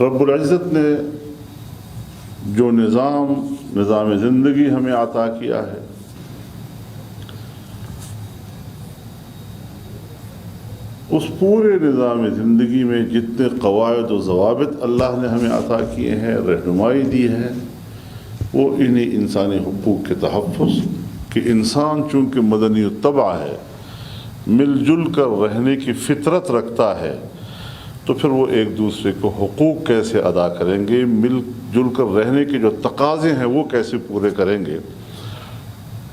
رب العزت نے جو نظام زندگی ہمیں عطا کیا ہے، اس پورے نظام زندگی میں جتنے قواعد و ضوابط اللہ نے ہمیں عطا کیے ہیں، رہنمائی دی ہے، وہ انہی انسانی حقوق کے تحفظ کہ انسان چونکہ مدنی الطبع ہے، مل جل کر رہنے کی فطرت رکھتا ہے، تو پھر وہ ایک دوسرے کو حقوق کیسے ادا کریں گے، مل جل کر رہنے کے جو تقاضے ہیں وہ کیسے پورے کریں گے۔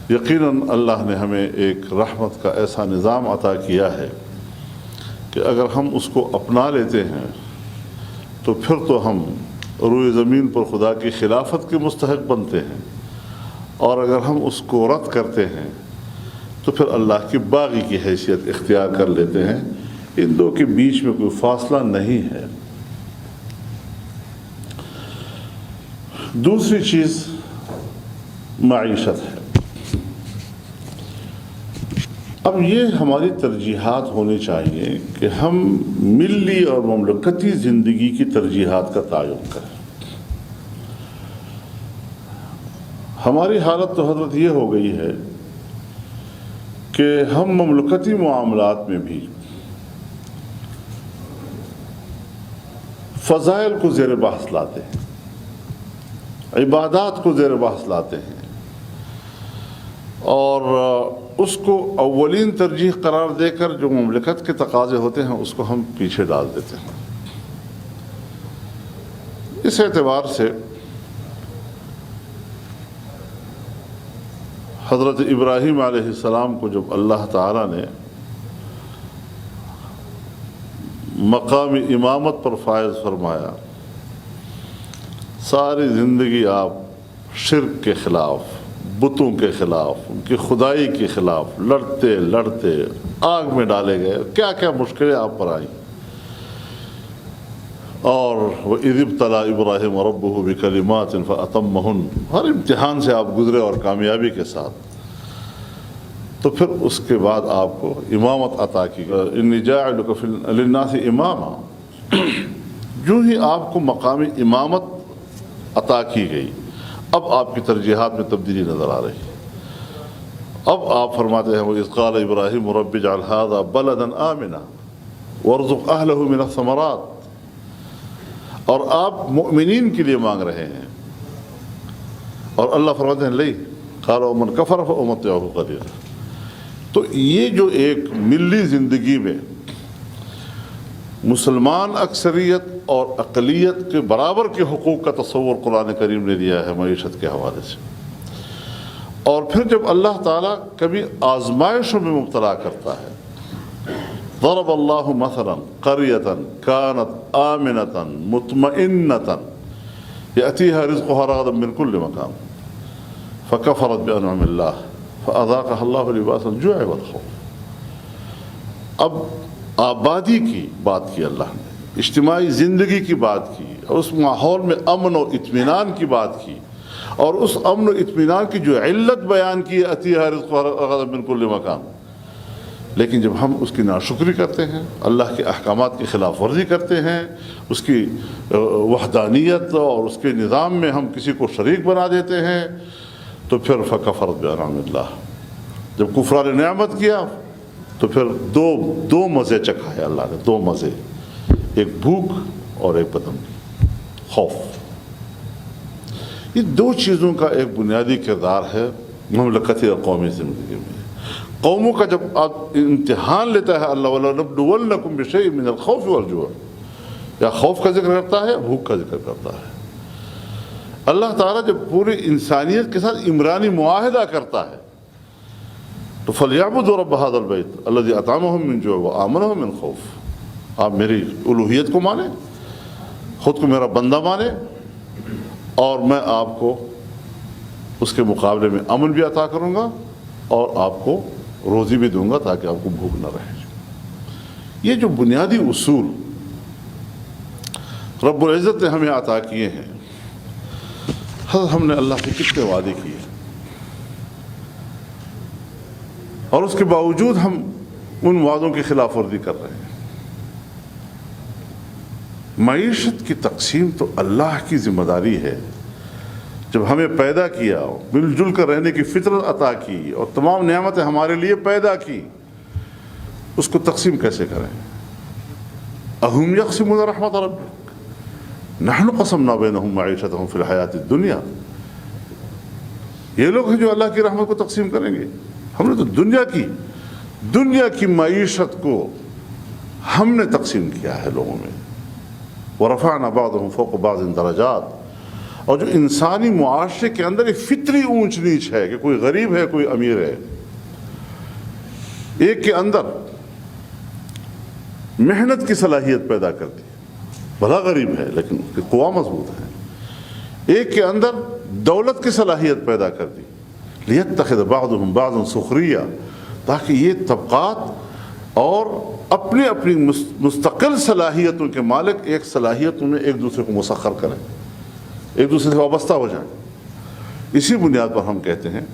یقیناً اللہ نے ہمیں ایک رحمت کا ایسا نظام عطا کیا ہے کہ اگر ہم اس کو اپنا لیتے ہیں تو پھر تو ہم روئے زمین پر خدا کی خلافت کے مستحق بنتے ہیں، اور اگر ہم اس کو رد کرتے ہیں تو پھر اللہ کی باغی کی حیثیت اختیار کر لیتے ہیں۔ ان دو کے بیچ میں کوئی فاصلہ نہیں ہے۔ دوسری چیز معیشت ہے۔ اب یہ ہماری ترجیحات ہونی چاہیے کہ ہم ملی اور مملکتی زندگی کی ترجیحات کا تعین کریں۔ ہماری حالت تو حضرت یہ ہو گئی ہے کہ ہم مملکتی معاملات میں بھی فضائل کو زیر بحث لاتے ہیں، عبادات کو زیر بحث لاتے ہیں، اور اس کو اولین ترجیح قرار دے کر جو مملکت کے تقاضے ہوتے ہیں اس کو ہم پیچھے ڈال دیتے ہیں۔ اس اعتبار سے حضرت ابراہیم علیہ السلام کو جب اللہ تعالیٰ نے مقام امامت پر فائز فرمایا، ساری زندگی آپ شرک کے خلاف، بتوں کے خلاف، ان کی خدائی کے خلاف لڑتے لڑتے آگ میں ڈالے گئے، کیا کیا مشکلیں آپ پر آئیں، اور وَإِذِ ابْتَلَىٰ إِبْرَاهِيمَ رَبُّهُ بِكَلِمَاتٍ فَأَتَمَّهُنَّ، ہر امتحان سے آپ گزرے اور کامیابی کے ساتھ، تو پھر اس کے بعد آپ کو امامت عطا کی گئی۔ إِنِّي جَاعِلُكَ لِلنَّاسِ إِمَامًا، جو ہی آپ کو مقام امامت عطا کی گئی، اب آپ کی ترجیحات میں تبدیلی نظر آ رہی ہے۔ اب آپ فرماتے ہیں وَإِذْ قَالَ إِبْرَاهِيمُ رَبِّ اجْعَلْ هَٰذَا بَلَدًا آمِنًا وَارْزُقْ أَهْلَهُ مِنَ الثَّمَرَاتِ، اور آپ مؤمنین کے لیے مانگ رہے ہیں، اور اللہ فرماتے ہیں لئی قَالَ وَمَنْ كَفَرَ فَأُمَتِّعُهُ قَلِيلًا۔ تو یہ جو ایک ملی زندگی میں مسلمان اکثریت اور اقلیت کے برابر کے حقوق کا تصور قرآن کریم نے دیا ہے معیشت کے حوالے سے، اور پھر جب اللہ تعالیٰ کبھی آزمائشوں میں مبتلا کرتا ہے، ضرب اللہ مثلا قریۃ کانت آمنۃ مطمئنۃ یأتیہا رزقہا رغدا من کل مکان فکفرت بانعم اللہ فاذاقہا اللہ لباس الجوع والخوف۔ اب آبادی کی بات کی اللہ نے، اجتماعی زندگی کی بات کی، اور اس ماحول میں امن و اطمینان کی بات کی، اور اس امن و اطمینان کی جو علت بیان کی اتیہا رزقہا رغدا من کل مکان، لیکن جب ہم اس کی ناشکری کرتے ہیں، اللہ کے احکامات کی خلاف ورزی کرتے ہیں، اس کی وحدانیت اور اس کے نظام میں ہم کسی کو شریک بنا دیتے ہیں، تو پھر فکفرت بانعم اللہ، جب کفران نعمت کیا تو پھر دو مزے چکھائے اللہ نے، دو مزے، ایک بھوک اور ایک بدامنی، خوف۔ یہ دو چیزوں کا ایک بنیادی کردار ہے مملکتی اور قومی زندگی میں۔ قوموں کا جب آپ امتحان لیتا ہے اللہ وَلَنَبْلُوَنَّكُمْ بِشَيْءٍ مِّنَ الْخَوْفِ وَالْجُوعِ، یا خوف کا ذکر کرتا ہے، بھوک کا ذکر کرتا ہے۔ اللہ تعالیٰ جب پوری انسانیت کے ساتھ عمرانی معاہدہ کرتا ہے تو فَلْيَعْبُدُوا رَبَّ هَٰذَا الْبَيْتِ الَّذِي أَطْعَمَهُم مِّن جُوعٍ وَآمَنَهُم مِّن خَوْفٍ۔ آپ میری الوہیت کو مانیں، خود کو میرا بندہ مانیں، اور میں آپ کو اس کے مقابلے میں امن بھی عطا کروں گا اور آپ کو روزی بھی دوں گا تاکہ آپ کو بھوک نہ رہے۔ یہ جو بنیادی اصول رب العزت نے ہمیں عطا کیے ہیں، ہم نے اللہ سے کتنے وعدے کیے، اور اس کے باوجود ہم ان وعدوں کی خلاف ورزی کر رہے ہیں۔ معیشت کی تقسیم تو اللہ کی ذمہ داری ہے. جب ہمیں پیدا کیا، مل جل کر رہنے کی فطرت عطا کی اور تمام نعمتیں ہمارے لیے پیدا کی، اس کو تقسیم کیسے کریں؟ اہم یقسمون رحمت ربک نحن قسمنا بینہم معیشتہم فی الحیات الدنیا. یہ لوگ ہیں جو اللہ کی رحمت کو تقسیم کریں گے. ہم نے تو دنیا کی معیشت کو ہم نے تقسیم کیا ہے لوگوں میں. وَرَفَعْنَا بَعْضَهُمْ فَوْقَ بَعْضٍ دَرَجَاتٍ. اور جو انسانی معاشرے کے اندر ایک فطری اونچ نیچ ہے کہ کوئی غریب ہے کوئی امیر ہے، ایک کے اندر محنت کی صلاحیت پیدا کر دی، بھلا غریب ہے لیکن اس کی قوا مضبوط ہے. ایک کے اندر دولت کی صلاحیت پیدا کر دی، لِيَتَّخِذَ بَعْضُهُمْ بَعْضًا سُخْرِيًّا، تاکہ یہ طبقات اور اپنی مستقل صلاحیتوں کے مالک ایک صلاحیتوں میں ایک دوسرے کو مسخر کریں، ایک دوسرے سے وابستہ ہو جائیں. اسی بنیاد پر ہم کہتے ہیں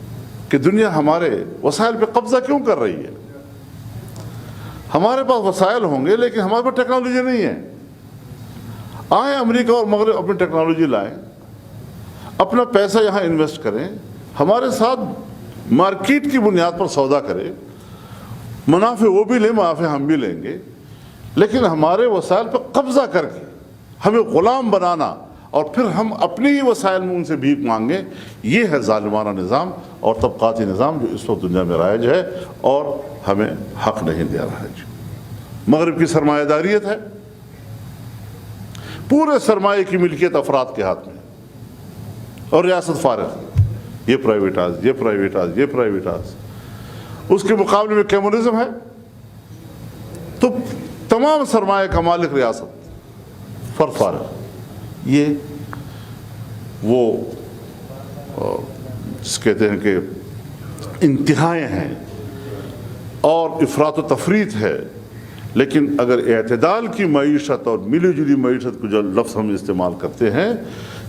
کہ دنیا ہمارے وسائل پہ قبضہ کیوں کر رہی ہے؟ ہمارے پاس وسائل ہوں گے لیکن ہمارے پاس ٹیکنالوجی نہیں ہے. آئیں امریکہ اور مغرب اپنی ٹیکنالوجی لائیں، اپنا پیسہ یہاں انویسٹ کریں، ہمارے ساتھ مارکیٹ کی بنیاد پر سودا کریں، منافع وہ بھی لیں منافع ہم بھی لیں گے، لیکن ہمارے وسائل پر قبضہ کر کے ہمیں غلام بنانا اور پھر ہم اپنے ہی وسائل میں ان سے بھیک مانگیں، یہ ہے ظالمانہ نظام اور طبقاتی نظام جو اس وقت دنیا میں رائج ہے اور ہمیں حق نہیں دے رہا ہے. مغرب کی سرمایہ داریت ہے، پورے سرمایہ کی ملکیت افراد کے ہاتھ میں اور ریاست فارغ، یہ پرائیویٹائز، یہ پرائیویٹائز، یہ پرائیویٹائز. اس کے مقابلے میں کمیونزم ہے تو تمام سرمایہ کا مالک ریاست، فرد فارغ. یہ وہ جس کہتے ہیں کہ انتہائیں ہیں اور افراط و تفریط ہے. لیکن اگر اعتدال کی معیشت اور ملی جلی معیشت کو جو لفظ ہم استعمال کرتے ہیں،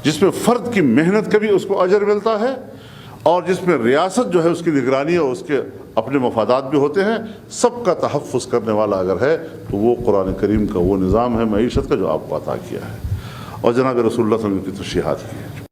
جس میں فرد کی محنت کا بھی اس کو اجر ملتا ہے اور جس میں ریاست جو ہے اس کی نگرانی اور اس کے اپنے مفادات بھی ہوتے ہیں، سب کا تحفظ کرنے والا اگر ہے تو وہ قرآن کریم کا وہ نظام ہے معیشت کا جو آپ کو عطا کیا ہے اور جناب رسول اللہ صلی اللہ علیہ وسلم کی تشریحات کی ہے.